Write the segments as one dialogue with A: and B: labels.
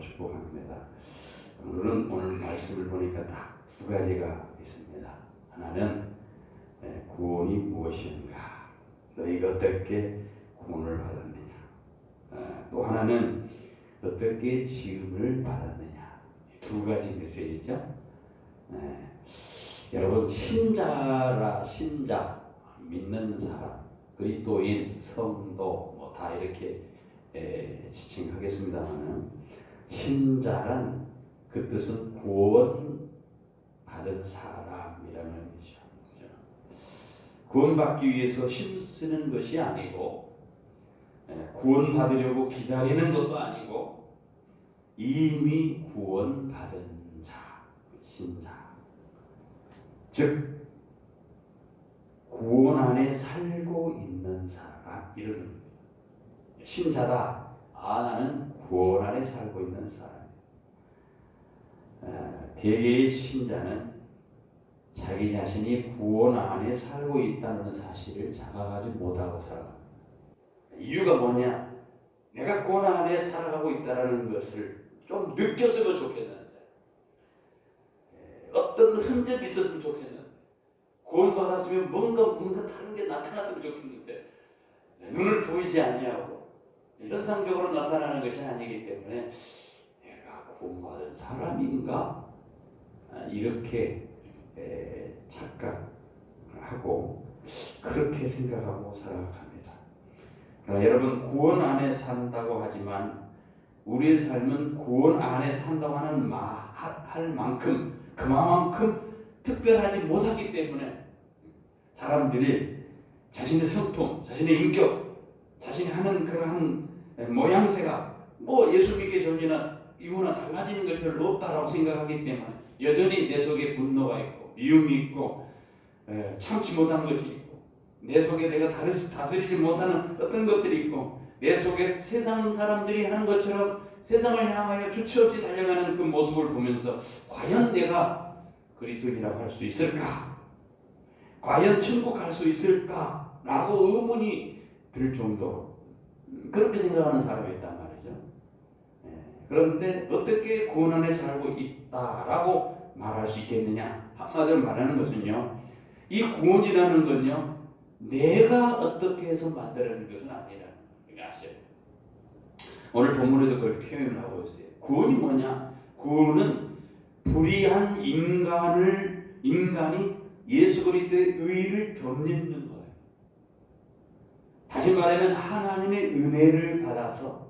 A: 축복합니다. 오늘 말씀을 보니까 딱 두 가지가 있습니다. 하나는 구원이 무엇인가, 너희가 어떻게 구원을 받았느냐, 또 하나는 어떻게 지음을 받았느냐. 두 가지 메시지죠. 여러분, 신자, 믿는 사람, 그리스도인, 성도 다 이렇게 지칭하겠습니다만, 신자란 그 뜻은 구원 받은 사람이라는 의미죠. 구원받기 위해서 힘쓰는 것이 아니고, 구원받으려고 기다리는 것도 아니고, 이미 구원받은 자, 신자. 즉 구원 안에 살고 있는 사람, 이런 의미입니다. 신자다. 나는 구원 안에 살고 있는 사람. 대개의 신자는 자기 자신이 구원 안에 살고 있다는 사실을 자각하지 못하고 살아갑니다. 이유가 뭐냐? 내가 구원 안에 살아가고 있다는 것을 좀 느꼈으면 좋겠는데, 어떤 흔적이 있었으면 좋겠는데, 구원받았으면 뭔가 다른 게 나타났으면 좋겠는데, 눈을 보이지 아니하고 현상적으로 나타나는 것이 아니기 때문에 내가 구원받은 사람인가? 이렇게 착각하고 그렇게 생각하고 살아갑니다. 그러나 여러분, 구원 안에 산다고 하지만 우리의 삶은 구원 안에 산다고 할 만큼, 그만큼 특별하지 못하기 때문에 사람들이 자신의 성품, 자신의 인격, 자신이 하는 그러한 모양새가 예수 믿기 전이나 이후나 달라지는 것 별로 없다라고 생각하기 때문에 여전히 내 속에 분노가 있고 미움이 있고 참지 못한 것이 있고, 내 속에 내가 다스리지 못하는 어떤 것들이 있고, 내 속에 세상 사람들이 하는 것처럼 세상을 향하여 주체없이 달려가는 그 모습을 보면서 과연 내가 그리스도인이라고 할 수 있을까? 과연 천국 갈 수 있을까? 라고 의문이 들 정도로 그렇게 생각하는 사람이 있단 말이죠. 그런데 어떻게 구원 안에 살고 있다라고 말할 수 있겠느냐? 한마디로 말하는 것은요, 이 구원이라는 건요, 내가 어떻게 해서 만들어낸 것은 아니라는 걸 아셔야 돼요. 오늘 본문에도 그걸 표현을 하고 있어요. 구원이 뭐냐? 구원은 불의한 인간이 예수 그리스도의 의를 덧입는 거예요. 다시 말하면 하나님의 은혜를 받아서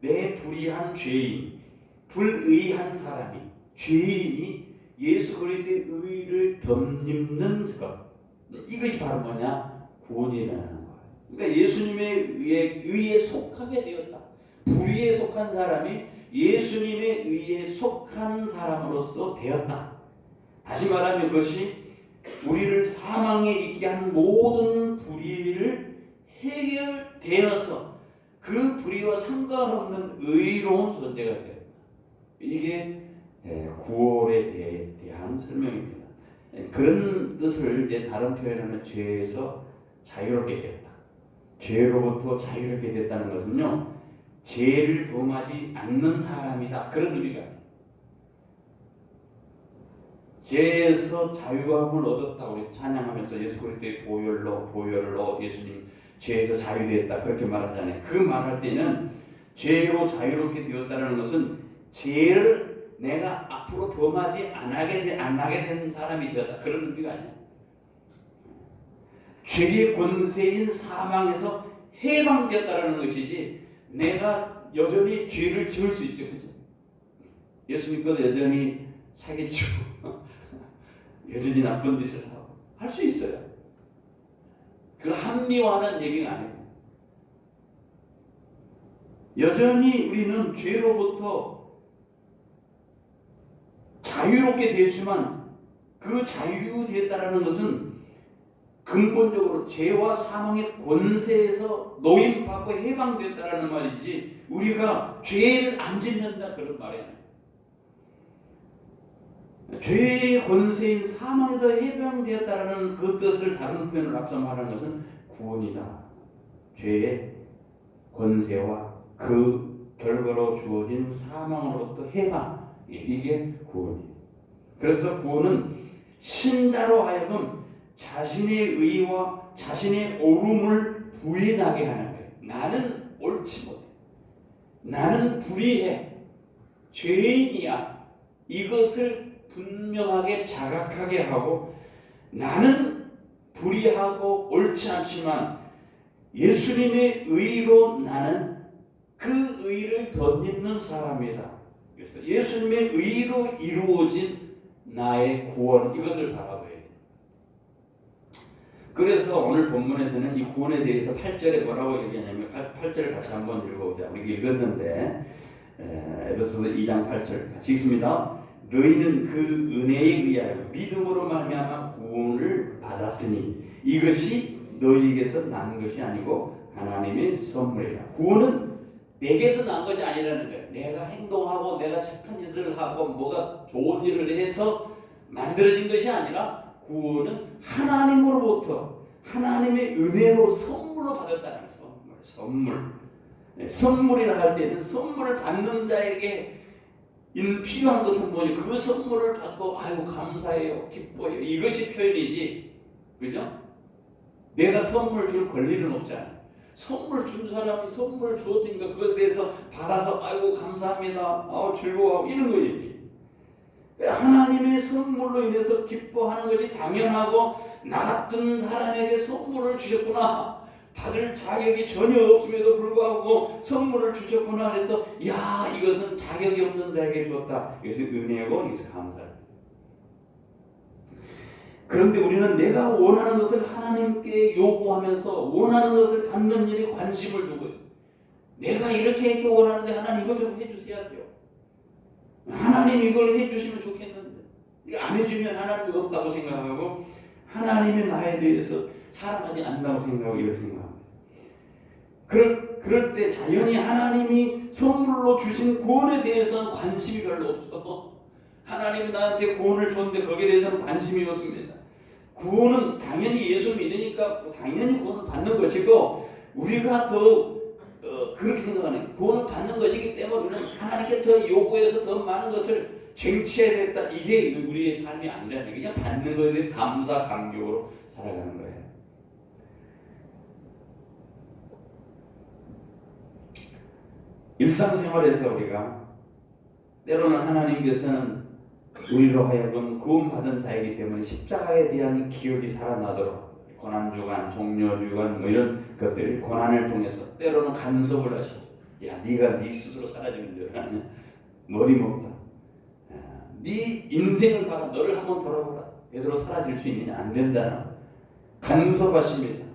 A: 내 불의한 죄인, 불의한 사람이, 죄인이 예수 그리스도의 의를 덧입는 것, 이것이 바로 뭐냐? 구원이라는 거예요. 그러니까 예수님의 의에 속하게 되었다. 불의에 속한 사람이 예수님의 의에 속한 사람으로서 되었다. 다시 말하면 그것이 우리를 사망에 있게 한 모든 불의를 해결되어서 그 불의와 상관없는 의로운 존재가 되었다. 이게 구원에 대한 설명입니다. 그런 뜻을 이제 다른 표현하면 죄에서 자유롭게 되었다. 죄로부터 자유롭게 됐다는 것은요, 죄를 범하지 않는 사람이다, 그런 의미가 아니에요. 죄에서 자유함을 얻었다, 우리 찬양하면서 예수 그리스도의 보혈로 예수님 죄에서 자유되었다, 그렇게 말하잖아요. 그 말할 때는 죄로 자유롭게 되었다는 것은 죄를 내가 앞으로 범하지 안 하게 된 사람이 되었다, 그런 의미가 아니에요. 죄의 권세인 사망에서 해방되었다는 것이지, 내가 여전히 죄를 지을 수 있죠, 그죠? 예수 믿고도 여전히 사기치고 여전히 나쁜 짓을 하고 할 수 있어요. 그걸 합리화하는 얘기가 아니에요. 여전히 우리는 죄로부터 자유롭게 되었지만, 그 자유되었다는 것은 근본적으로 죄와 사망의 권세에서 노임받고 해방됐다는 말이지, 우리가 죄를 안 짓는다, 그런 말이 아니에요. 죄의 권세인 사망에서 해방되었다는 그 뜻을 다른 표현을 앞서 말하는 것은 구원이다. 죄의 권세와 그 결과로 주어진 사망으로부터 해방, 이게 구원이에요. 그래서 구원은 신자로 하여금 자신의 의와 자신의 옳음을 부인하게 하는 거예요. 나는 옳지 못해, 나는 불의해, 죄인이야, 이것을 분명하게 자각하게 하고, 나는 불의하고 옳지 않지만 예수님의 의로 나는 그 의를 덧입는 사람이다. 그래서 예수님의 의로 이루어진 나의 구원, 이것을 바라봐야 돼요. 그래서 오늘 본문에서는 이 구원에 대해서 8절에 뭐라고 얘기하냐면, 8절을 같이 한번 읽어보자. 우리 읽었는데 에베소서 2장 8절 같이 읽습니다. 너희는 그 은혜에 의하여 믿음으로 말미암아 구원을 받았으니 이것이 너희에게서 난 것이 아니고 하나님의 선물이라. 구원은 내게서 난 것이 아니라는 거예요. 내가 행동하고 내가 착한 짓을 하고 뭐가 좋은 일을 해서 만들어진 것이 아니라, 구원은 하나님으로부터 하나님의 은혜로 선물로 받았다는 거예요. 선물. 선물이라 할 때는 선물을 받는 자에게 필요한 것은 뭐니? 그 선물을 받고 아유 감사해요, 기뻐요, 이것이 표현이지, 그죠? 내가 선물 줄 권리는 없잖아. 선물 준 사람이 선물 주었으니까 그것에 대해서 받아서 아이고 감사합니다, 즐거워하고 이런 거지. 하나님의 선물로 인해서 기뻐하는 것이 당연하고, 나 같은 사람에게 선물을 주셨구나, 받을 자격이 전혀 없음에도 불구하고 선물을 주셨구나 해서 야, 이것은 자격이 없는 자에게 주었다, 이것이 은혜고 이것이 감사다. 그런데 우리는 내가 원하는 것을 하나님께 요구하면서 원하는 것을 받는 일에 관심을 두고 있어요. 내가 이렇게 원하는데 하나님 이거 좀 해주셔야죠. 하나님 이걸 해주시면 좋겠는데 안 해주면 하나님이 없다고 생각하고, 하나님이 나에 대해서 사랑하지 않는다고 생각하고 이렇게 생각합니다. 그럴 때 자연히 하나님이 선물로 주신 구원에 대해서는 관심이 별로 없어. 하나님이 나한테 구원을 줬는데 거기에 대해서는 관심이 없습니다. 구원은 당연히 예수 믿으니까 당연히 구원을 받는 것이고, 우리가 더 그렇게 생각하는, 구원을 받는 것이기 때문에 우리는 하나님께 더 요구해서 더 많은 것을 쟁취해야 되겠다, 이게 우리의 삶이 아니라는 거예요. 그냥 받는 것에 대해 감사 감격으로 살아가는 거예요. 일상생활에서 우리가 때로는 하나님께서는 우리로 하여금 구원받은 자이기 때문에 십자가에 대한 기억이 살아나도록 고난주간, 종려주간 뭐 이런 것들, 고난을 통해서 때로는 간섭을 하시죠. 야, 네가 네 스스로 사라지는 줄 아냐? 머리 먹다. 네 인생을 봐라. 너를 한번 돌아보라. 제대로 사라질 수 있느냐? 안 된다. 간섭하십니다.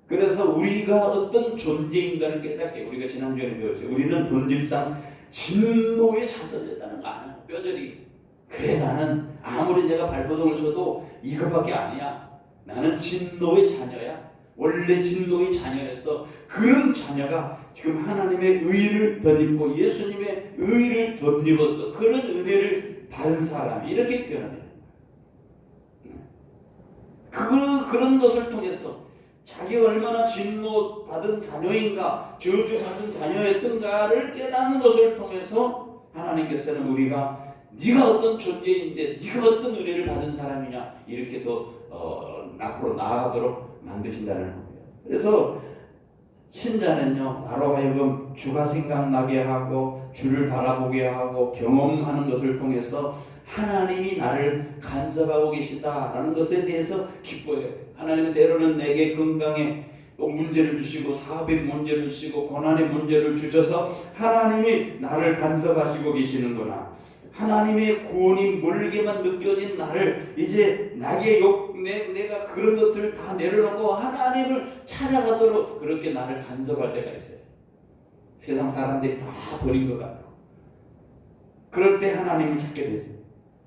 A: 그래서 우리가 어떤 존재인가를 깨닫게, 우리가 지난주에 배웠죠. 우리는 본질상 진노의 자손이었다는 거 아니야. 뼈저리. 그래, 나는 아무리 내가 발버둥을 쳐도 이것밖에 아니야. 나는 진노의 자녀야. 원래 진노의 자녀였어. 그런 자녀가 지금 하나님의 의를 덧입고 예수님의 의를 덧입어서 그런 은혜를 받은 사람이, 이렇게 표현합니다. 그런 것을 통해서 자기가 얼마나 진노받은 자녀인가, 저주받은 자녀였던가를 깨닫는 것을 통해서 하나님께서는 우리가 네가 어떤 존재인데 네가 어떤 은혜를 받은 사람이냐, 이렇게 더 앞으로 나아가도록 만드신다는 거예요. 그래서 신자는요, 나로 하여금 주가 생각나게 하고 주를 바라보게 하고 경험하는 것을 통해서 하나님이 나를 간섭하고 계시다라는 것에 대해서 기뻐해요. 하나님은 때로는 내게 건강에 문제를 주시고 사업의 문제를 주시고 고난의 문제를 주셔서 하나님이 나를 간섭하시고 계시는구나. 하나님의 구원이 멀게만 느껴진 나를 이제 내가 그런 것을 다 내려놓고 하나님을 찾아가도록 그렇게 나를 간섭할 때가 있어요. 세상 사람들이 다 버린 것 같아. 그럴 때 하나님을 찾게 되죠.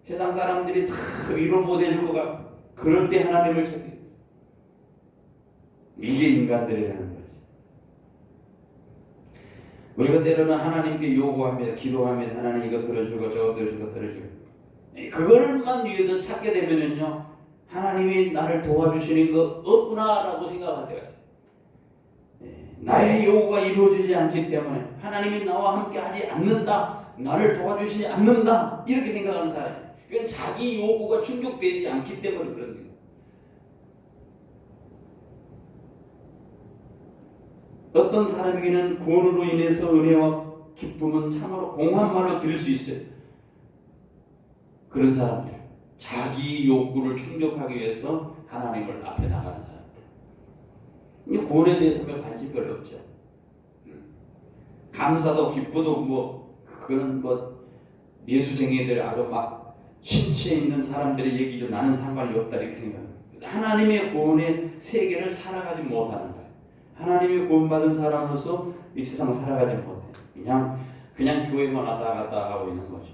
A: 세상 사람들이 다 이런 못해줄 것 같고, 그럴 때 하나님을 찾게 돼요. 이게 인간들이라는 거지. 우리가 때로는 하나님께 요구합니다. 기도합니다. 하나님 이거 들어주고 저거 들어주고 들어주고. 그걸만 위해서 찾게 되면은요, 하나님이 나를 도와주시는 거 없구나라고 생각할 때가 있어요. 나의 요구가 이루어지지 않기 때문에 하나님이 나와 함께 하지 않는다, 나를 도와주시지 않는다, 이렇게 생각하는 사람이에요. 그건 자기 요구가 충족되지 않기 때문에 그런 거예요. 어떤 사람에게는 구원으로 인해서 은혜와 기쁨은 참으로 공한 말로 들을 수 있어요. 그런 사람들, 자기 욕구를 충족하기 위해서 하나님을 앞에 나가는 사람들, 구원에 대해서 관심 별로 없죠. 감사도 기쁘도 그거는 예수쟁이들 아주 막 신치에 있는 사람들의 얘기죠. 나는 상관이 없다 이렇게 생각합니다. 하나님의 구원의 세계를 살아가지 못하는 거예요. 하나님의 구원받은 사람으로서 이 세상 살아가지 못해. 그냥 교회만 왔다 갔다 하고 있는 거죠.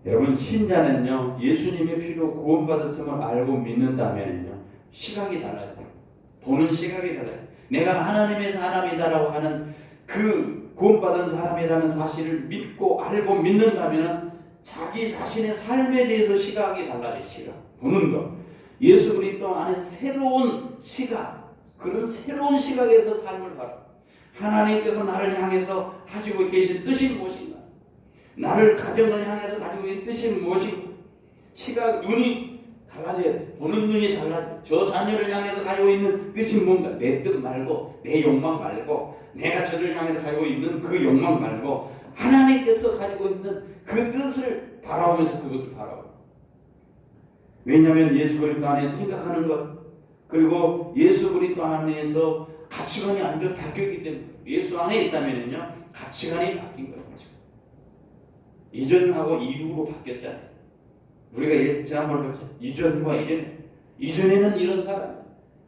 A: 여러분, 신자는요, 예수님의 피로 구원받았음을 알고 믿는다면요, 시각이 달라요. 보는 시각이 달라요. 내가 하나님의 사람이다라고 하는 그 구원받은 사람이라는 사실을 믿고 알고 믿는다면 자기 자신의 삶에 대해서 시각이 달라요. 시각, 보는 것. 예수 그리스도 안에 새로운 시각, 그런 새로운 시각에서 삶을 바라. 하나님께서 나를 향해서 가지고 계신 뜻이 무엇인가? 나를 가정을 향해서 가지고 있는 뜻이 무엇인가? 시각, 눈이 달라져야 돼. 보는 눈이 달라져. 저 자녀를 향해서 가지고 있는 뜻이 뭔가? 내 뜻 말고, 내 욕망 말고, 내가 저를 향해서 가지고 있는 그 욕망 말고, 하나님께서 가지고 있는 그 뜻을 바라보면서 그것을 바라봐. 왜냐하면 예수 그리스도 안에 생각하는 것, 그리고 예수 그리스도 안에서 가치관이 완전히 바뀌었기 때문에, 예수 안에 있다면요, 가치관이 바뀐 거예요. 이전하고 이후로 바뀌었잖아요. 우리가 지난번에 봤죠. 이전과 이전에는 이런 사람,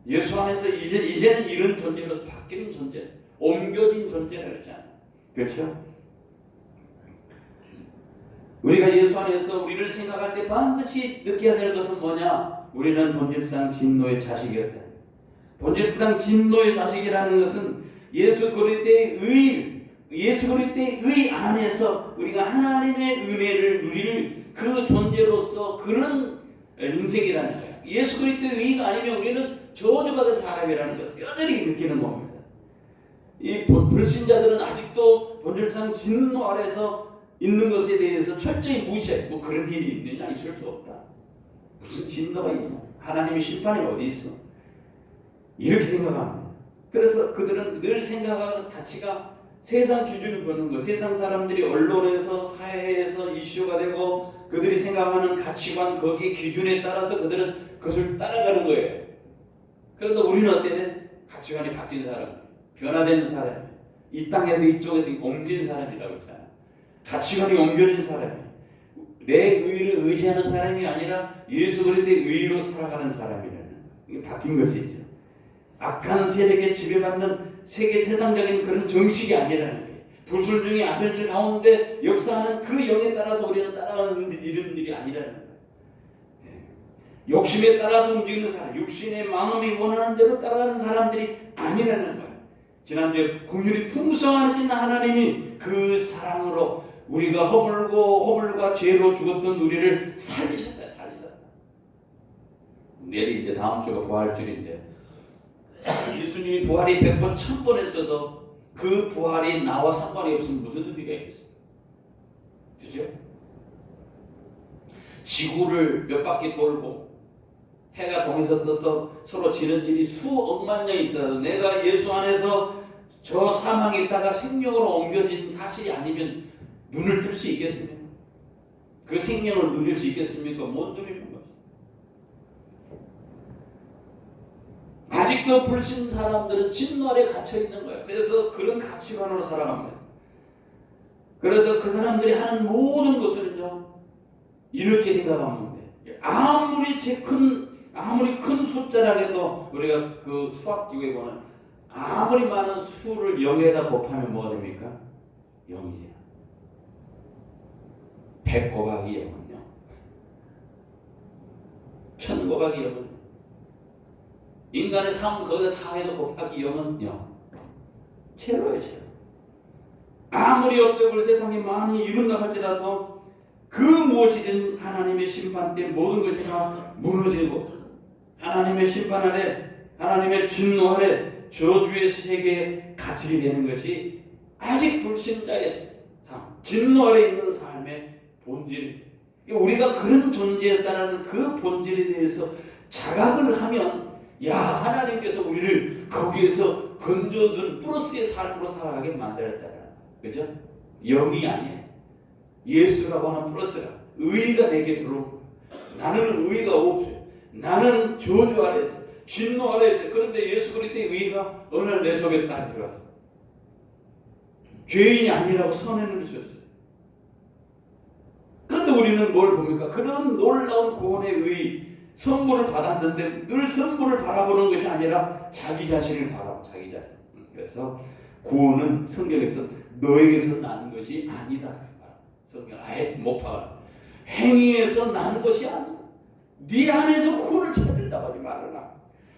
A: 예수 안에서 이제는 이런 존재로서 바뀌는 존재, 옮겨진 존재라 그랬잖아요. 그렇죠? 우리가 예수 안에서 우리를 생각할 때 반드시 느껴야 될 것은 뭐냐? 우리는 본질상 진노의 자식이었다. 본질상 진노의 자식이라는 것은 예수 그리스도의 의 안에서 우리가 하나님의 은혜를 누리는 그 존재로서 그런 인생이라는 거예요. 예수 그리스도의 의가 아니면 우리는 저주받은 사람이라는 것을 뼈저리게 느끼는 겁니다. 이 불신자들은 아직도 본질상 진노 아래서 있는 것에 대해서 철저히 무시해. 그런 일이 있느냐? 있을 수 없다. 무슨 진노가 있냐? 하나님의 심판이 어디 있어? 이렇게 생각합니다. 그래서 그들은 늘 생각하는 가치가 세상 기준을 보는 거. 세상 사람들이 언론에서 사회에서 이슈가 되고 그들이 생각하는 가치관, 거기에 기준에 따라서 그들은 그것을 따라가는 거예요. 그런데 우리는 어때요? 가치관이 바뀐 사람, 변화되는 사람, 이 땅에서 이쪽에서 옮긴 사람이라고 했잖아요. 가치관이 옮겨진 사람이에요. 내 의를 의지하는 사람이 아니라 예수 그리스도의 의로 살아가는 사람이라는 거예요. 이게 바뀐 것이 있죠. 악한 세력에 지배받는 세상적인 그런 정식이 아니라는 거예요. 불순종의 아들들 가운데 역사하는 그 영에 따라서 우리는 따라가는 이런 일이 아니라는 거예요. 욕심에 따라서 움직이는 사람, 육신의 마음이 원하는 대로 따라가는 사람들이 아니라는 거예요. 지난주에 긍휼이 풍성하신 하나님이 그 사랑으로 우리가 허물과 죄로 죽었던 우리를 살리셨다. 내일 이제 다음 주가 부활주일인데 예수님이 부활이 100번 1000번 했어도 그 부활이 나와 상관이 없으면 무슨 의미가 있겠어요? 그죠? 지구를 몇 바퀴 돌고 해가 동에서 떠서 서로 지는 일이 수억만 년이 있어도 내가 예수 안에서 저 사망에 있다가 생명으로 옮겨진 사실이 아니면 눈을 뜰 수 있겠습니까? 그 생명을 누릴 수 있겠습니까? 못 누리는 거죠. 아직도 불신 사람들은 진노 아래 갇혀 있는 거예요. 그래서 그런 가치관으로 살아갑니다. 그래서 그 사람들이 하는 모든 것을요 이렇게 생각하면 돼요. 아무리 큰 숫자라 해도 우리가 그 수학기구에 보면 아무리 많은 수를 0에다 곱하면 뭐가 됩니까? 0이죠. 100 곱하기 0은요. 1000 곱하기 0은 인간의 삶 거기다 다 해도 곱하기 0은 0. 제로예요, 제로. 아무리 업적을 세상에 많이 이룬다 할지라도 그 무엇이든 하나님의 심판 때 모든 것이 다 무너지고 하나님의 심판 아래, 하나님의 진노 아래 저주의 세계에 갇히게 되는 것이 아직 불신자의 삶, 진노 아래 있는 삶의 본질. 우리가 그런 존재였다는 그 본질에 대해서 자각을 하면 야, 하나님께서 우리를 거기에서 건져준 플러스의 삶으로 살아가게 만들었다. 그죠? 영이 아니에요. 예수라고 하는 플러스가 의가 내게 들어온 거예요. 나는 의가 없어요. 나는 저주 아래 있어요. 진노 아래 있어요. 그런데 예수 그리스도의 의가 어느 날 내 속에 딱 들어왔어요. 죄인이 아니라고 선언을 해줬어요. 그런데 우리는 뭘 봅니까? 그런 놀라운 구원의 의 선물을 받았는데 늘 선물을 바라보는 것이 아니라 자기 자신을 바라보 자기 자신. 그래서 구원은 성경에서 너에게서 난 것이 아니다. 성경 아예 못 박아. 행위에서 난 것이 아니다. 네 안에서 구원을 찾으려고 하지 말아라.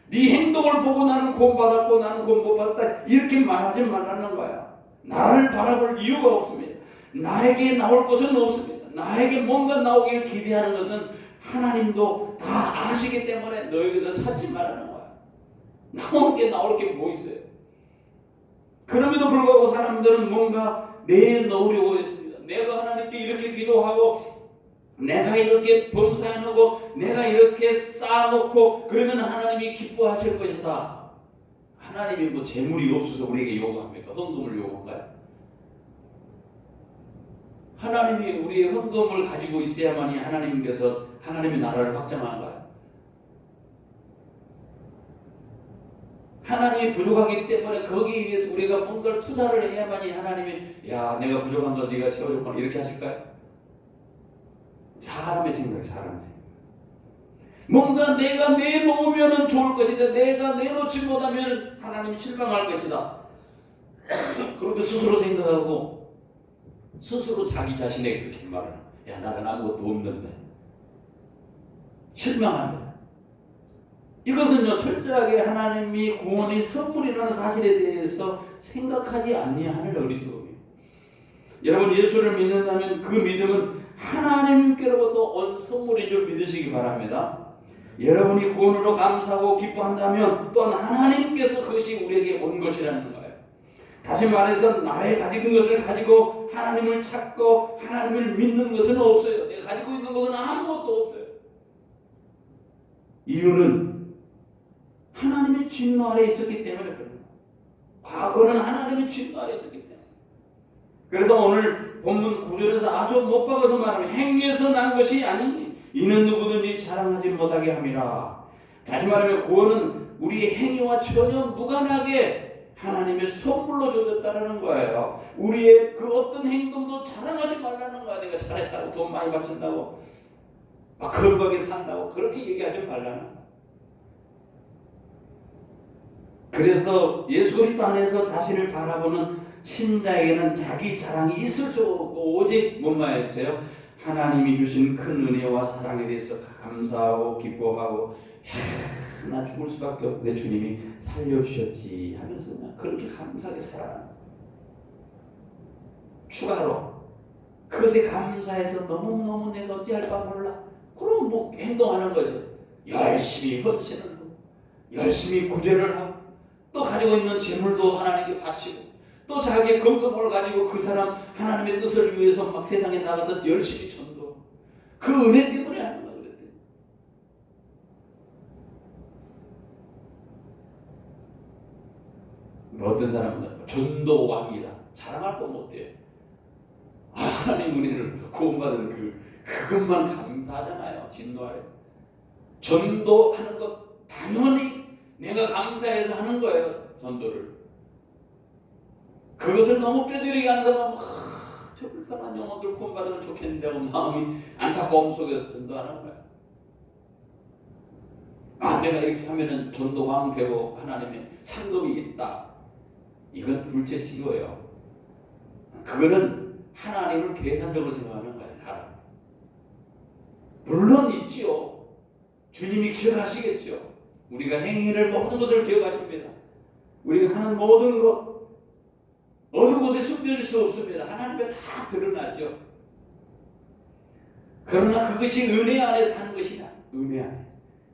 A: 네 행동을 보고 나는 구원받았고 나는 구원 못 받았다 이렇게 말하지 말라는 거야. 나를 바라볼 이유가 없습니다. 나에게 나올 것은 없습니다. 나에게 뭔가 나오기를 기대하는 것은 하나님도 다 아시기 때문에 너에게서 찾지 말라는 거야. 나올 게 뭐 있어요? 그럼에도 불구하고 사람들은 뭔가 내놓으려고 했습니다. 내가 하나님께 이렇게 기도하고 내가 이렇게 범사해놓고 내가 이렇게 쌓아놓고 그러면 하나님이 기뻐하실 것이다. 하나님이 뭐 재물이 없어서 우리에게 요구합니까? 헌금을 요구한가요? 하나님이 우리의 헌금을 가지고 있어야만이 하나님께서 하나님의 나라를 확장하는 거예요. 하나님이 부족하기 때문에 거기에 위해서 우리가 뭔가를 투자를 해야만이 하나님이 야 내가 부족한 거 네가 채워줬구나 이렇게 하실까요? 사람의 생각. 뭔가 내가 내놓으면 좋을 것이다. 내가 내놓지 못하면 하나님이 실망할 것이다. 그렇게 스스로 생각하고 스스로 자기 자신에게 그렇게 말을 야 나는 아무것도 없는데 실망합니다. 이것은요 철저하게 하나님이 구원의 선물이라는 사실에 대해서 생각하지 아니하는 어리석음이에요. 여러분 예수를 믿는다면 그 믿음은 하나님께로부터 온 선물인 줄 믿으시기 바랍니다. 여러분이 구원으로 감사하고 기뻐한다면 또한 하나님께서 그것이 우리에게 온 것이라는 거예요. 다시 말해서 나의 가진 것을 가지고 하나님을 찾고 하나님을 믿는 것은 없어요. 내가 가지고 있는 것은 아무것도 없어요. 이유는 하나님의 진노 아래 있었기 때문에 그런 거예요. 과거는 하나님의 진노 아래 있었기 때문에. 그래서 오늘 본문 9절에서 아주 못 박아서 말하면 행위에서 난 것이 아니니 이는 누구든지 자랑하지 못하게 함이라. 다시 말하면 구원은 우리의 행위와 전혀 무관하게 하나님의 선물로 주어졌다는 거예요. 우리의 그 어떤 행동도 자랑하지 말라는 거야. 내가 잘했다고 돈 많이 바친다고 막 거룩하게 산다고 그렇게 얘기하지 말라는 거야. 그래서 예수 그리스도 안에서 자신을 바라보는 신자에게는 자기 자랑이 있을 수 없고 오직 뭔만 해주세요. 하나님이 주신 큰 은혜와 사랑에 대해서 감사하고 기뻐하고 나 죽을 수밖에 없는데 주님이 살려주셨지 하면서 그냥 그렇게 감사하게 살아가는 추가로 그것에 감사해서 너무너무 내가 어찌할 바 몰라 그럼 뭐 행동하는 거죠. 열심히 헌신을 하고 열심히 구제를 하고 또 가지고 있는 재물도 하나님께 바치고 또 자기의 건강을 가지고 그 사람 하나님의 뜻을 위해서 막 세상에 나가서 열심히 전도 그 은혜 때문에 하는 거야. 그랬대. 어떤 사람은 전도 왕이다 자랑할 거 못해. 하나님 은혜를 구원받은 그것만 감사하잖아요. 진노하래. 전도하는 것 당연히 내가 감사해서 하는 거예요. 전도를. 그것을 너무 뼈저리게 하는 사람은 저 불쌍한 영혼들 구원받으면 좋겠는데 하고 마음이 안타까움 속에서 전도하는 거야. 내가 이렇게 하면은 전도왕 되고 하나님의 상급이 있다. 이건 둘째치고요. 그거는 하나님을 계산적으로 생각하는 거야. 사람. 물론 있지요. 주님이 기억하시겠죠. 우리가 행위를 모든 것을 기억하십니다. 우리가 하는 모든 것 어느 곳에 숨겨질 수 없습니다. 하나님께 다 드러나죠. 그러나 그것이 은혜 안에 사는 것이냐? 은혜 안에.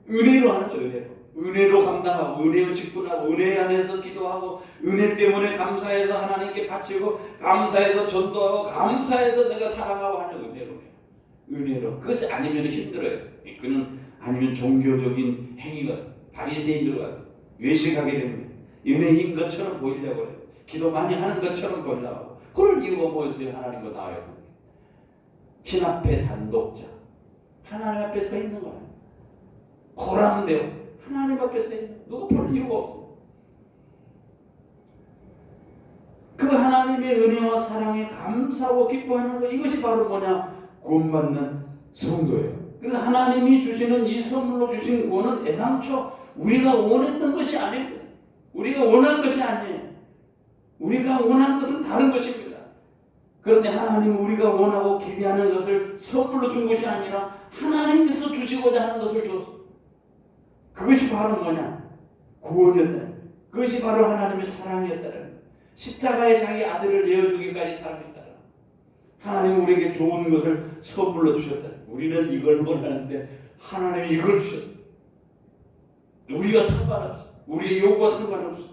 A: 은혜로 하는 거예요. 은혜로. 은혜로 감당하고 은혜로 직분하고 은혜 안에서 기도하고 은혜 때문에 감사해서 하나님께 바치고 감사해서 전도하고 감사해서 내가 사랑하고 하는 은혜로. 그것이 아니면 힘들어요. 그는 아니면 종교적인 행위가 바리새인들과 외식하게 됩니다. 은혜인 것처럼 보이려고 해요. 기도 많이 하는 것처럼 보이려고 하고. 그럴 이유가 뭐였어요? 하나님과 나와의 관계. 신 앞에 단독자. 하나님 앞에 서 있는 거예요. 고람되어 하나님 앞에 서 있는 거예요. 누구 볼 이유가 없어요. 그 하나님의 은혜와 사랑에 감사하고 기뻐하는 거, 이것이 바로 뭐냐? 구원받는 성도예요. 그래서 하나님이 주시는 이 선물로 주신 구원은 애당초 우리가 원했던 것이 아닙니다. 우리가 원한 것이 아니에요. 우리가 원하는 것은 다른 것입니다. 그런데 하나님은 우리가 원하고 기대하는 것을 선물로 준 것이 아니라 하나님께서 주시고자 하는 것을 줬어요. 그것이 바로 뭐냐? 구원이었다. 그것이 바로 하나님의 사랑이었다. 십자가에 자기 아들을 내어주기까지 사랑했다. 하나님은 우리에게 좋은 것을 선물로 주셨다. 우리는 이걸 원하는데 하나님이 이걸 주셨다. 우리가 상관없어. 우리의 요구와 상관없어.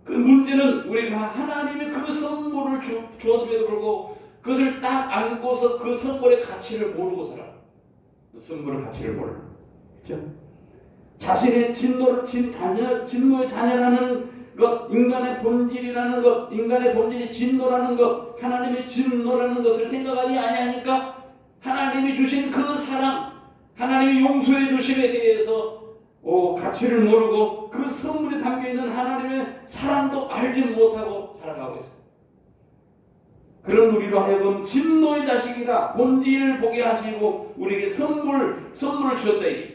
A: 그 문제는 우리가 하나님의 그 선물을 주었음에도 불구하고 그것을 딱 안고서 그 선물의 가치를 모르고 살아. 그 선물의 가치를 몰라. 그렇죠? 자신의 진노의 자녀라는 것, 인간의 본질이라는 것, 인간의 본질이 진노라는 것, 하나님의 진노라는 것을 생각하지 아니하니까 하나님이 주신 그 사랑, 하나님이 용서해 주심에 대해서 가치를 모르고 그 선물에 담겨있는 하나님의 사랑도 알지 못하고 살아가고 있어요. 그런 우리로 하여금 진노의 자식이라 본질을 보게 하시고 우리에게 선물을 주셨다.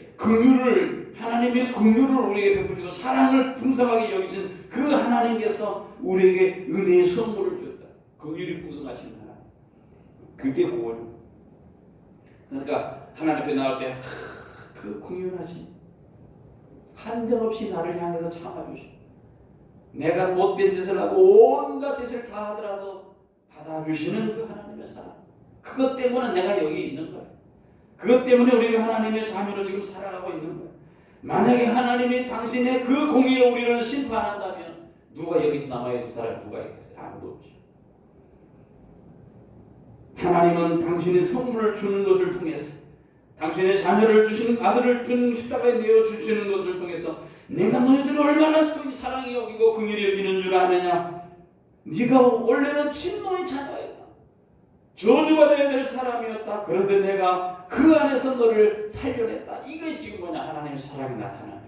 A: 하나님의 긍휼을 우리에게 베푸시고 사랑을 풍성하게 여기신 그 하나님께서 우리에게 은혜의 선물을 주셨다. 긍휼이 풍성하신 하나님. 그게 구원입니다. 그러니까 하나님 앞에 나올 때 그 긍휼하신, 한정없이 나를 향해서 참아주시고 내가 못된 짓을 하고 온갖 짓을 다 하더라도 받아주시는 그 하나님의 사랑. 그것 때문에 내가 여기 있는 거예요. 그것 때문에 우리가 하나님의 자녀로 지금 살아가고 있는 거예요. 만약에 하나님이 당신의 그 공의로 우리를 심판한다면 누가 여기서 남아있을 사람이 누가 있겠어요? 아무도 없죠. 하나님은 당신의 선물을 주는 것을 통해서, 당신의 자녀를 주시는 아들을 준 십자가에 내어 주시는 것을 통해서 내가 너희들을 얼마나 사랑히 여기고 긍휼히 여기는 줄 아느냐? 네가 원래는 진노의 자녀였다. 저주받아야 될 사람이었다. 그런데 내가 그 안에서 너를 살려냈다. 이게 지금 뭐냐? 하나님의 사랑이 나타나는.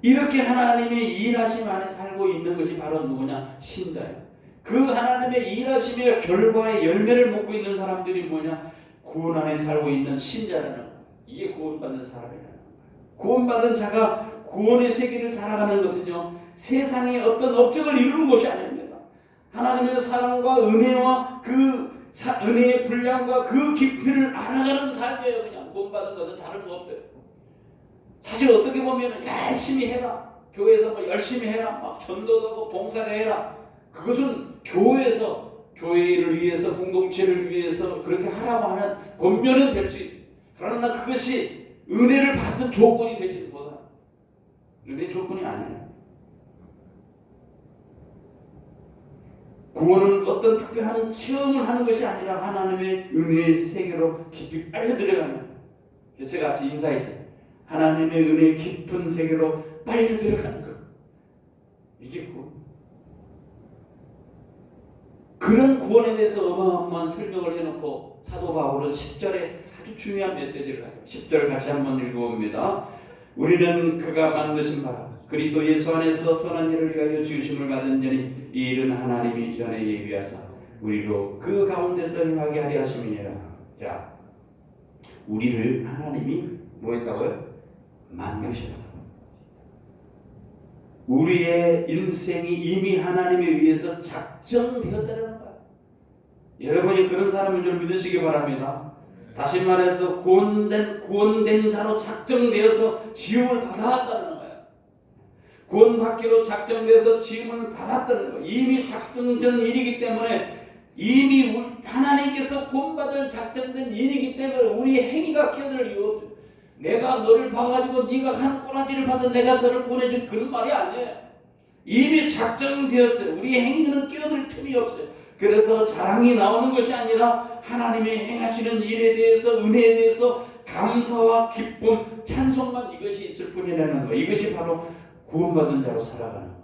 A: 이렇게 하나님의 일하심 안에 살고 있는 것이 바로 누구냐? 신자예요. 그 하나님의 일하심의 결과의 열매를 먹고 있는 사람들이 뭐냐? 구원 안에 살고 있는 신자라는 거예요. 이게 구원받는 사람이라는 거예요. 구원받은 자가 구원의 세계를 살아가는 것은요, 세상에 어떤 업적을 이루는 것이 아닙니다. 하나님의 사랑과 은혜와 그 은혜의 분량과 그 깊이를 알아가는 삶이에요. 그냥 구원받은 것은 다른 거 없어요. 사실 어떻게 보면 열심히 해라, 교회에서 뭐 열심히 해라, 막 전도도 하고 봉사도 해라, 그것은 교회를 위해서, 공동체를 위해서 그렇게 하라고 하는 권면은 될 수 있어요. 그러나 그것이 은혜를 받는 조건이 되지는 못합니다. 은혜 조건이 아니에요. 구원은 어떤 특별한 체험을 하는 것이 아니라 하나님의 은혜의 세계로 깊이 빨려 들어가는, 제가 같이 인사했죠. 하나님의 은혜의 깊은 세계로 빨려 들어가는 것. 이게 구원. 그런 구원에 대해서 어마어마한 설명을 해놓고 사도 바울은 10절에 아주 중요한 메시지를 하죠. 10절 같이 한번 읽어봅니다. 우리는 그가 만드신 바라 그리스도 예수 안에서 선한 일을 위하여 지으심을 받은 자니 이 일은 하나님이 전에 예비하사 우리로 그 가운데서 행하게 하려 하심이니라. 자, 우리를 하나님이 뭐 했다고요? 만드셨다. 우리의 인생이 이미 하나님에 의해서 작정되었다는 거야. 여러분이 그런 사람인 줄 믿으시기 바랍니다. 다시 말해서 구원된 자로 작정되어서 지음을 받아왔다는 거야. 구원받기로 작정돼서 지음을 받았다는 거야. 이미 작정된 일이기 때문에, 이미 하나님께서 구원받을 작정된 일이기 때문에 우리의 행위가 끼어들 이유 없어요. 내가 너를 봐가지고 네가 한 꼬라지를 봐서 내가 너를 보내준 그런 말이 아니에요. 이미 작정되었어요. 우리의 행위는 끼어들 틈이 없어요. 그래서 자랑이 나오는 것이 아니라 하나님의 행하시는 일에 대해서, 은혜에 대해서 감사와 기쁨, 찬송만 이것이 있을 뿐이라는 거예요. 이것이 바로 구원받은 자로 살아가는 거예요.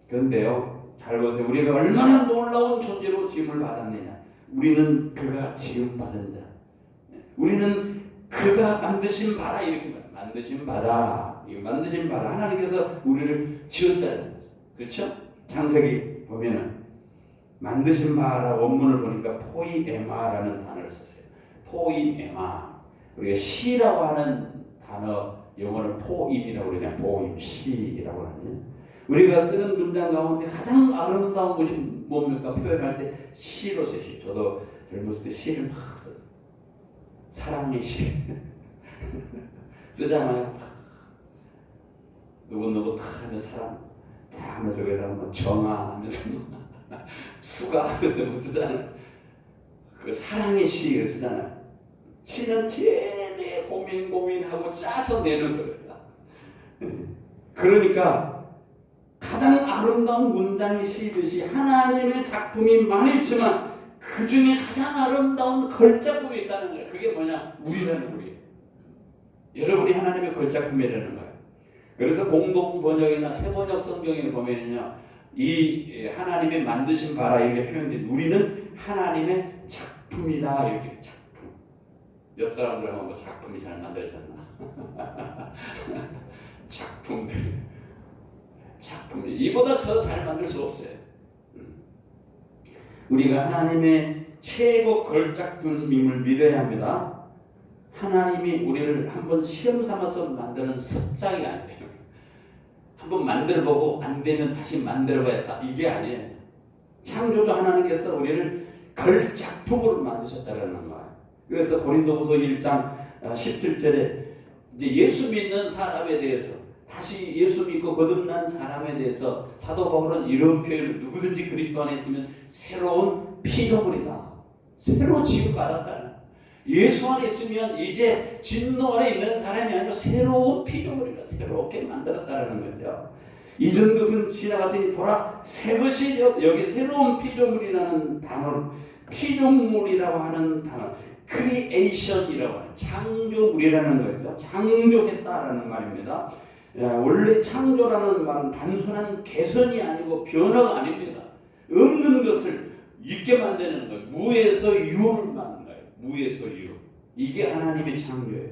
A: 그런데요, 잘 보세요. 우리가 얼마나 놀라운 존재로 지음을 받았느냐. 우리는 그가 지음받은 자. 우리는 그가 만드신 바라, 이렇게 말해요. 만드신 바라. 만드신 바라. 하나님께서 우리를 지었다는 거죠. 그렇죠? 창세기 보면은 만드신 바라 원문을 보니까 포이에마라는 단어를 썼어요. 포이에마. 우리가 시라고 하는 단어 영어는 포임이라고 그러잖아요. 포임, 시라고 하는. 우리가 쓰는 문장 가운데 가장 아름다운 것이 뭡니까? 표현할 때 시로 써요. 저도 젊었을 때 시를 막 썼어요. 사랑의 시 쓰잖아요. 누구누구 다 하면 사랑 다 하면서 그러다 뭐 정아 하면서 수가 하면서 뭐 쓰잖아요. 그 사랑의 시를 쓰잖아요. 시는 최대 고민하고 짜서 내는 거예요. 그러니까 가장 아름다운 문장이 시듯이 하나님의 작품이 많이 있지만 그 중에 가장 아름다운 걸작품이 있다는 거예요. 그게 뭐냐? 우리라는 우리. 여러분이 하나님의 걸작품이라는 거예요. 그래서 공동 번역이나 세번역 성경에 보면요, 이 하나님의 만드신 바라 이렇게 표현돼. 우리는 하나님의 작품이다 이렇게. 작품. 옆 사람들하고 뭐 작품이 잘 만들어졌나? 작품들. 작품. 이보다 더 잘 만들 수 없어요. 우리가 하나님의 최고 걸작품임을 믿어야 합니다. 하나님이 우리를 한번 시험 삼아서 만드는 습작이 아니에요. 한번 만들어보고 안 되면 다시 만들어봐야겠다. 이게 아니에요. 창조주 하나님께서 우리를 걸작품으로 만드셨다는 거예요. 그래서 고린도후서 1장 17절에 이제 예수 믿는 사람에 대해서, 다시 예수 믿고 거듭난 사람에 대해서 사도 바울은 이런 표현을, 누구든지 그리스도 안에 있으면 새로운 피조물이다. 새로 지음받았다는. 예수 안에 있으면 이제 진노 안에 있는 사람이 아니라 새로운 피조물이다. 새롭게 만들었다는 거죠. 이전 것은 지나갔으니 보라 새 것이 여기 새로운 피조물이라는 단어, 피조물이라고 하는 단어, 크리에이션이라고 하는, 창조물이라는 거죠. 창조했다라는 말입니다. 원래 창조라는 말은 단순한 개선이 아니고 변화가 아닙니다. 없는 것을 있게 만드는 거예요. 무에서 유를 만드는 거예요. 무에서 유. 이게 하나님의 창조예요.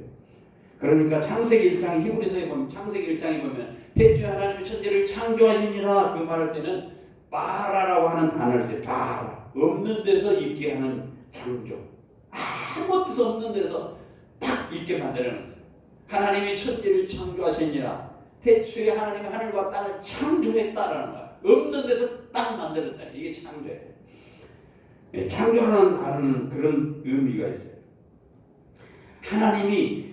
A: 그러니까 창세기 1장, 히브리서에 보면 창세기 1장에 보면 태초에 하나님의 천지를 창조하시니라, 그 말할 때는 바라라고 하는 단어를 써요. 바라. 없는 데서 있게 하는 창조. 아무 뜻 없는 데서 딱 있게 만드는 거죠. 하나님이 천지를 창조하시니라. 태초에 하나님이 하늘과 땅을 창조했다라는 거야. 없는 데서 딱 만들었다. 이게 창조예요. 창조라는 단어는 그런 의미가 있어요. 하나님이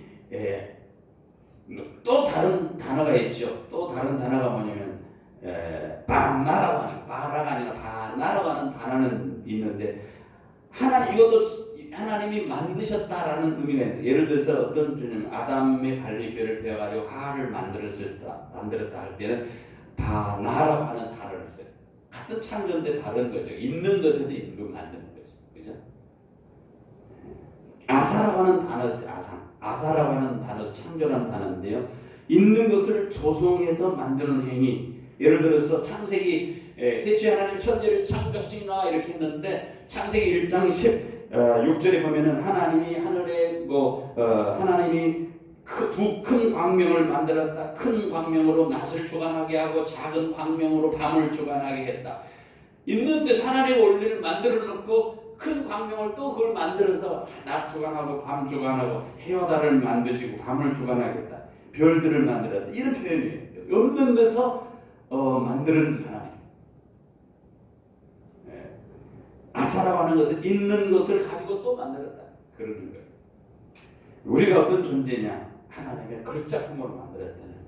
A: 또 다른 단어가 있죠. 또 다른 단어가 뭐냐면 바나라고 하는, 바라가 아니라 바나라고 하는 단어는 있는데, 이것도 하나님이 만드셨다라는 의미가 있는데, 예를 들어서 어떤 주님 아담의 갈비뼈를 베어가지고 하를 만들었다 할 때는 바나라고 하는 단어를 써요. 같은 창조인데 다른 거죠. 있는 것에서 있는 걸 만드는 거죠. 그죠? 아사라고 하는 단어를 써요. 아사라고 하는 단어, 창조라는 단어인데요. 있는 것을 조성해서 만드는 행위. 예를 들어서 창세기, 태초에 하나님 천지를 창조하시나 이렇게 했는데, 창세기 1장 6절에 보면은 하나님이 하늘에 하나님이 두 큰 광명을 만들었다. 큰 광명으로 낮을 주관하게 하고 작은 광명으로 밤을 주관하게 했다. 있는 데서 하나님의 원리를 만들어 놓고 큰 광명을 또 그걸 만들어서 낮 주관하고 밤 주관하고 해와 달을 만드시고 밤을 주관하겠다. 별들을 만들었다. 이런 표현이에요. 없는 데서 만드는 하나님. 아사라고 하는 것은 있는 것을 가지고 또 만들었다. 그러는 거예요. 우리가 어떤 존재냐? 하나님의 걸작품으로 만들었다는 거예요.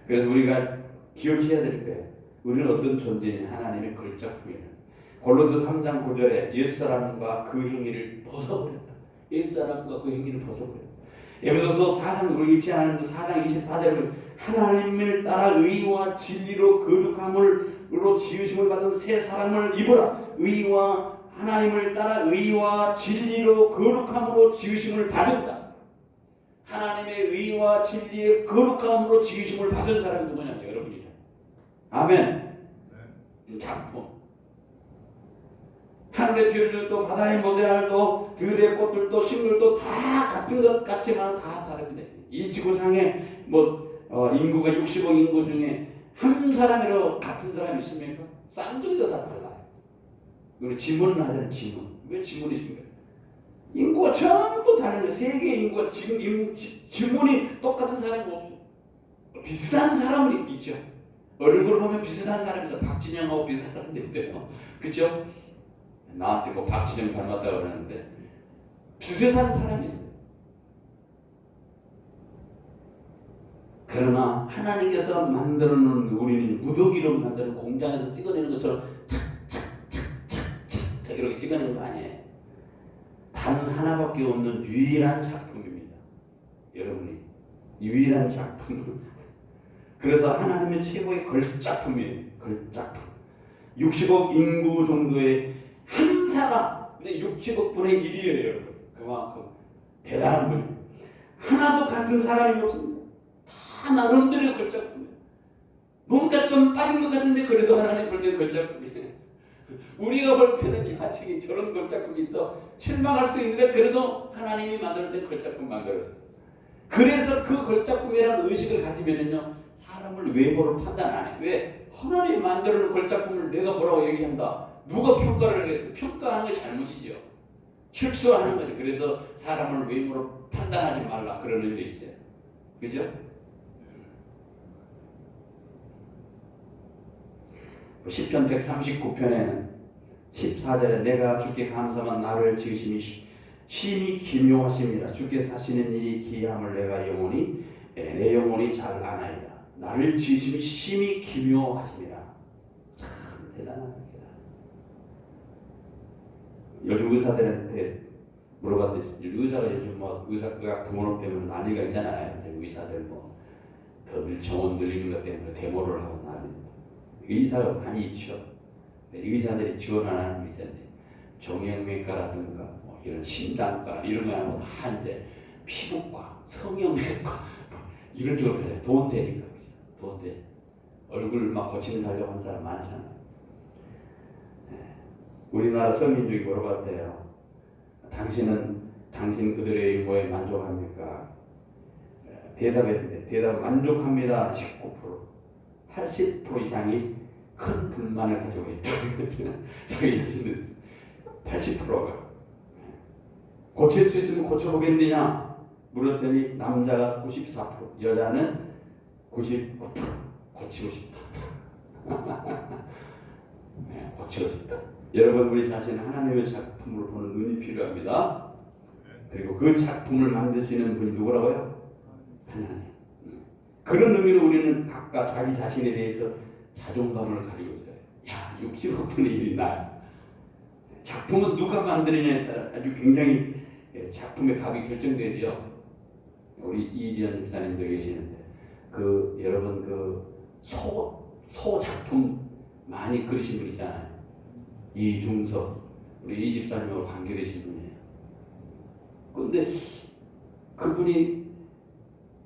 A: 그래서 우리가 기억해야 될 거예요. 우리는 어떤 존재냐? 하나님의 걸작품이에요. 골로새 3장 9절에 옛사람과 그 행위를 벗어버렸다. 옛사람과 그 행위를 벗어버려요. 에베소서 4장 우리 읽지 않았는데 4장 24절을 하나님을 따라 의와 진리로 거룩함으로 지으심을 받은 새 사람을 입으라. 의와 하나님을 따라 의와 진리로 거룩함으로 지으심을 받은다. 하나님의 의와 진리의 거룩함으로 지으심을 받은 사람이 누구냐면 여러분이죠. 아멘. 작품. 하늘의 별들도 바다의 모래알도 들의 꽃들도 식물도 다 같은 것 같지만 다 다릅니다. 이 지구상에 인구가 60억 인구 중에 한 사람이라도 같은 사람이 있습니까? 쌍둥이도 다 달라요. 우리 지문은 하잖아요. 지문. 왜 지문이 있습니까? 인구가 전부 다른 거예요. 세계 인구가 지금 지문이 똑같은 사람이 없어요. 비슷한 사람은 있죠. 얼굴 보면 비슷한 사람이 있어요. 박진영하고 비슷한 사람도 있어요. 그렇죠? 나한테 뭐 박진영 닮았다고 그러는데 비슷한 사람이 있어요. 그러나 하나님께서 만들어 놓은 우리는 무더기로 만드는 공장에서 찍어내는 것처럼 착착착착착 이렇게 찍어내는 거 아니에요. 단 하나밖에 없는 유일한 작품입니다. 여러분이 유일한 작품. 그래서 하나님의 최고의 걸작품이에요. 걸작품. 60억 인구 정도의 한 사람, 근데 60억 분의 1이에요, 여러분. 그만큼 대단한 분이에요. 하나도 같은 사람이 없습니다. 다 나름대로 걸작품이에요. 뭔가 좀 빠진 것 같은데 그래도 하나님 볼 때 걸작품이에요. 우리가 볼 때는 야, 지금 저런 걸작품이 있어 실망할 수 있는데 그래도 하나님이 만들 때 걸작품 만들었어요. 그래서 그 걸작품이라는 의식을 가지면은요 사람을 외모로 판단 안 해. 왜? 하나님이 만들어 놓은 걸작품을 내가 뭐라고 얘기한다. 누가 평가를 하겠어? 평가하는 게 잘못이죠. 실수하는 거죠. 그래서 사람을 외모로 판단하지 말라 그런 의미도 있어요. 그죠? 시편 139편에는 14절에 내가 주께 감사만 나를 지으심이 심히 기묘하십니다. 주께 사시는 일이 기이함을 내가 영원히 내 영혼이 잘 아나이다. 나를 지으심이 심히 기묘하십니다. 참 대단합니다. 요즘 의사들한테 물어봤더니 의사가 요즘 의사가 부모님 때문에 난리가 있잖아요. 의사들 더 정원 늘리는 것 때문에 데모를 하고 난리입니다. 의사가 많이 있죠. 의사들이 지원 안 하는 거 있잖아요. 정형외과라든가 이런 신장과 이런 거 하면 다 이제 피부과, 성형외과 이런 쪽으로 해요. 돈 되니까 돈 돼. 얼굴 막 고치는 하려고 하는 사람 많잖아요. 우리나라 서민족이 물어봤대요. 당신 그들의 인고에 만족합니까? 대답했는데 대답 만족합니다. 19%. 80% 이상이 큰 불만을 가지고 있다. 저희 자신은 80%가 고칠 수 있으면 고쳐보겠느냐 물었더니 남자가 94%, 여자는 99% 고치고 싶다. 네, 고치고 싶다. 여러분 우리 자신은 하나님의 작품을 보는 눈이 필요합니다. 그리고 그 작품을 만드시는 분이 누구라고요? 하나님. 그런 의미로 우리는 각각 자기 자신에 대해서 자존감을 가지고 있어요. 야, 65분의 1이 나야. 작품은 누가 만드느냐에 따라 아주 굉장히 작품의 값이 결정되죠. 우리 이지연 집사님도 계시는데 여러분 소 작품 많이 그리신 분 있잖아요. 이중섭 우리 이 집사님하고 관계되신 분이에요. 근데 그분이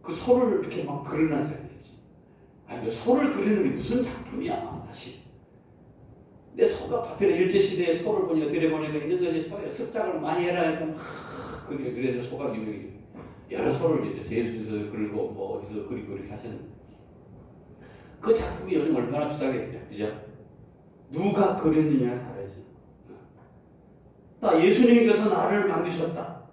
A: 그 소를 이렇게 막 그려놨어요. 아니 소를 그리는 게 무슨 작품이야 사실. 내 소가 밭에 일제시대에 소를 보니까 들여보내고 있는 것이 소예요. 습작을 많이 해라 하니까 막 그려. 그래서 소가 유명해요. 여러 소를 이제 제주에서 그리고 어디서 그리고 사시는 그 작품이 요즘 얼마나 비싸겠어요. 그죠? 누가 그렸느냐에 다르죠. 예수님께서 나를 만드셨다.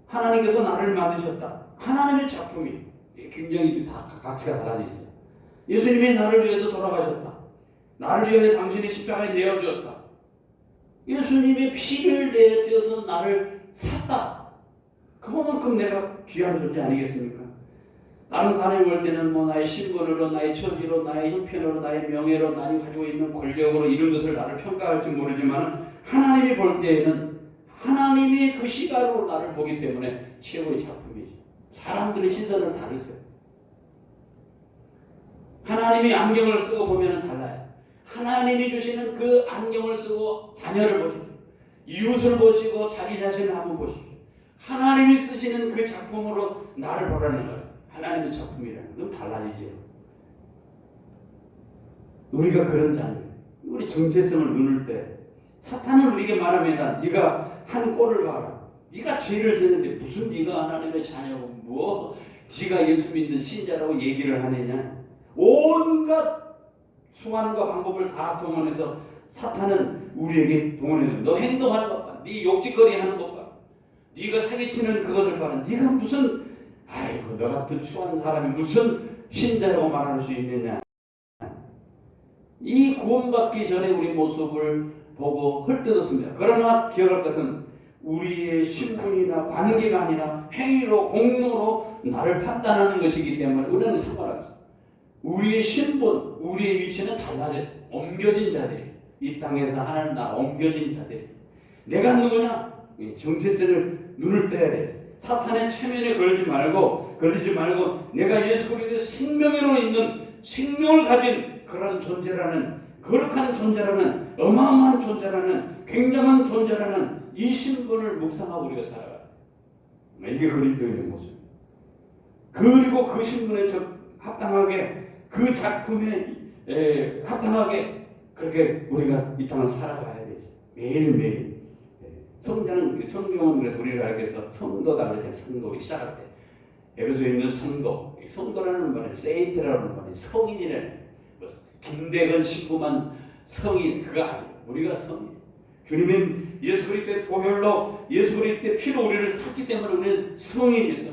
A: 하나님께서 나를 만드셨다. 하나님의 작품이 굉장히 다 가치가 달라지죠. 예수님이 나를 위해서 돌아가셨다. 나를 위해 당신이 십자가에 내어주었다. 예수님의 피를 내어주어서 나를 샀다. 그만큼 내가 귀한 존재 아니겠습니까? 다른 사람이 볼 때는 나의 신분으로, 나의 처지로, 나의 형편으로, 나의 명예로, 나를 가지고 있는 권력으로 이런 것을 나를 평가할지 모르지만 하나님이 볼 때에는 하나님이 그 시각으로 나를 보기 때문에 최고의 작품이죠. 사람들의 시선은 다르죠. 하나님이 안경을 쓰고 보면 달라요. 하나님이 주시는 그 안경을 쓰고 자녀를 보십시오. 이웃을 보시고 자기 자신을 한번 보십시오. 하나님이 쓰시는 그 작품으로 나를 보라는 거예요. 하나님의 작품이라는 건 달라지죠. 우리가 그런 자녀, 우리 정체성을 누를 때 사탄은 우리에게 말합니다. 네가 한 꼴을 봐라. 네가 죄를 지는데 무슨 네가 하나님의 자녀고 뭐 네가 예수 믿는 신자라고 얘기를 하느냐. 온갖 수단과 방법을 다 동원해서 사탄은 우리에게 동원해요. 너 행동하는 것 봐. 네 욕짓거리 하는 것 봐. 네가 사기치는 그것을 봐라. 네가 무슨 아이고 너 같은 추한 사람이 무슨 신자라고 말할 수 있느냐. 이 구원받기 전에 우리 모습을 보고 헐뜯었습니다. 그러나 기억할 것은 우리의 신분이나 관계가 아니라 행위로 공로로 나를 판단하는 것이기 때문에 우리는 상관없어요. 우리의 신분, 우리의 위치는 달라졌어요. 옮겨진 자들이 이 땅에서 하나님 나라 옮겨진 자들이 내가 누구냐? 정체성을 눈을 떼야 돼. 사탄의 최면에 걸리지 말고 내가 예수 그리스도의 생명으로 있는 생명을 가진 그런 존재라는 거룩한 존재라는 어마어마한 존재라는 굉장한 존재라는 이 신분을 묵상하고 우리가 살아가요. 이게 그리스도의 모습. 그리고 그 신분에 합당하게 그 작품에 합당하게 그렇게 우리가 이 땅을 살아가야 되죠. 매일매일. 성경은 그래서 우리를 알게 해서 성도다 그러잖아요. 성도 시작할 때. 에베소에 있는 성도. 성도라는 말은 세인트라는 말이 성인이라는 김대건 신부만 성인 그거 아니에요. 우리가 성인. 주님은 예수 그리스도의 보혈로 예수 그리스도의 피로 우리를 샀기 때문에 우리는 성인이죠.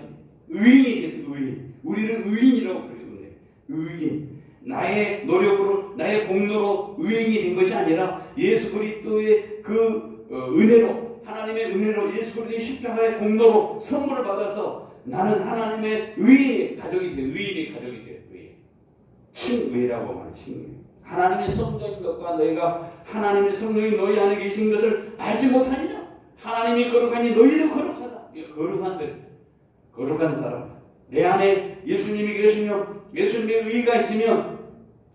A: 의인이 됐어요. 의인. 우리를 의인이라고 부르요. 의인. 나의 노력으로 나의 공로로 의인이 된 것이 아니라 예수 그리스도의 그 은혜로 하나님의 은혜로 예수 그리스도의 십자가의 공로로 선물을 받아서 나는 하나님의 의인의 가족이 돼요. 의인의 가족이 돼요. 신의라고 말해요. 신의. 하나님의 성령인 것과 너희가 하나님의 성령이 너희 안에 계신 것을 알지 못하느냐? 하나님이 거룩하니 너희도 거룩하다. 거룩한 것, 거룩한 사람. 내 안에 예수님이 계시며 예수님의 의가 있으면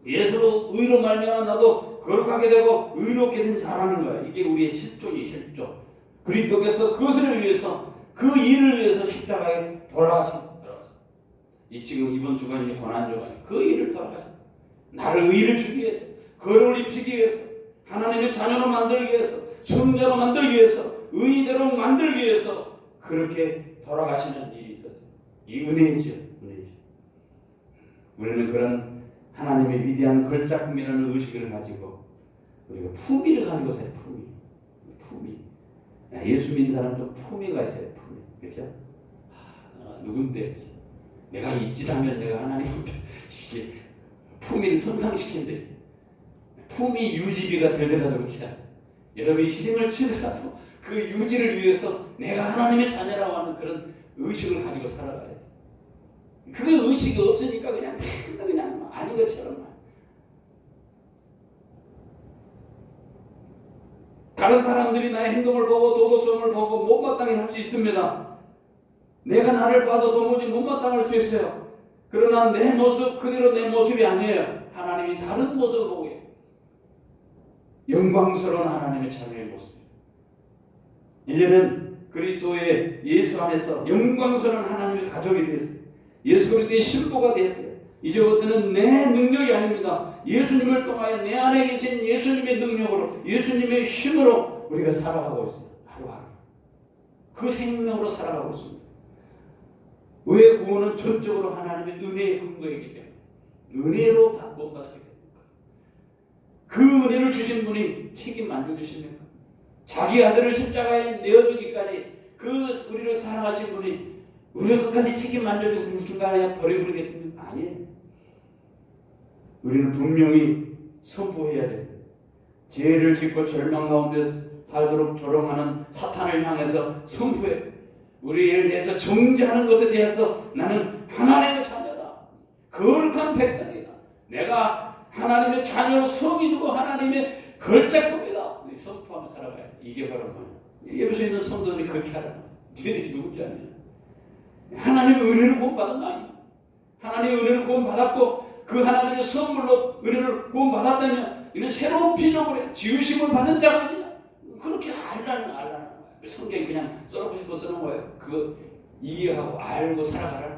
A: 예수로 의로 말미암아 나도 거룩하게 되고 의롭게 된 자라는 거야. 이게 우리의 실존이 실존. 그리스도께서 그것을 위해서 그 일을 위해서 십자가에 돌아가십니다. 이 지금 이번 주간이 고난 주간이 그 일을 돌아가십니다. 나를 의를 주기 위해서 거룩을 입히기 위해서 하나님의 자녀로 만들기 위해서 성자로 만들기 위해서 의인대로 만들기 위해서 그렇게 돌아가시는 일이 있었어요. 이 은혜이죠. 은혜이죠. 우리는 그런 하나님의 위대한 걸작품이라는 의식을 가지고 우리가 품위를 가지고 살아요. 품위. 예수 믿는 사람도 품위가 있어요. 품위. 그렇죠? 누군데 내가 이 짓 하면 내가 하나님 앞에 품위를 손상시킨대. 품위 유지비가 들더라도 그렇게 하다. 여러분이 희생을 치더라도 그 유지를 위해서 내가 하나님의 자녀라고 하는 그런 의식을 가지고 살아가야 돼. 그 의식이 없으니까 그냥 아닌 것처럼. 다른 사람들이 나의 행동을 보고 도덕성을 보고 못마땅히 할 수 있습니다. 내가 나를 봐도 도무지 못마땅할 수 있어요. 그러나 내 모습 그대로 내 모습이 아니에요. 하나님이 다른 모습을 보고 해요. 영광스러운 하나님의 자녀의 모습. 이제는 그리스도의 예수 안에서 영광스러운 하나님의 가족이 됐어요. 예수 그리스도의 신부가 됐어요. 이제부터는 내 능력이 아닙니다. 예수님을 통하여 내 안에 계신 예수님의 능력으로 예수님의 힘으로 우리가 살아가고 있어요. 하루하루. 그 생명으로 살아가고 있습니다. 왜 구원은 전적으로 하나님의 은혜의 근거이기 때문에 은혜로 구원받게 됩니다. 그 은혜를 주신 분이 책임 안 져주십니까? 자기 아들을 십자가에 내어주기까지 그 우리를 사랑하신 분이 우리를 끝까지 책임 안 져주고 중간에 버려버리겠습니까? 아니에요. 우리는 분명히 선포해야 됩니다. 죄를 짓고 절망 가운데 살도록 조롱하는 사탄을 향해서 선포해. 우리에 대해서 정죄하는 것에 대해서 나는 하나님의 자녀다. 거룩한 백성이다. 내가 하나님의 자녀 성인이고 하나님의 걸작품이다. 선포하며 살아가야 돼. 이게 바로 뭐야? 예배소에 있는 성도들이 그렇게 하라는 거예요. 너희들이 누군지 아냐? 하나님의 은혜를 구원받은 거 아니야? 하나님의 은혜를 구원받았고 그 하나님의 선물로 은혜를 구원받았다면 이는 새로운 피조물에 지으심을 받은 자가 아니냐? 그렇게 알라는 거야. 성경이 그냥 써놓고 싶어 써놓은 거예요. 그거 이해하고 알고 살아가라.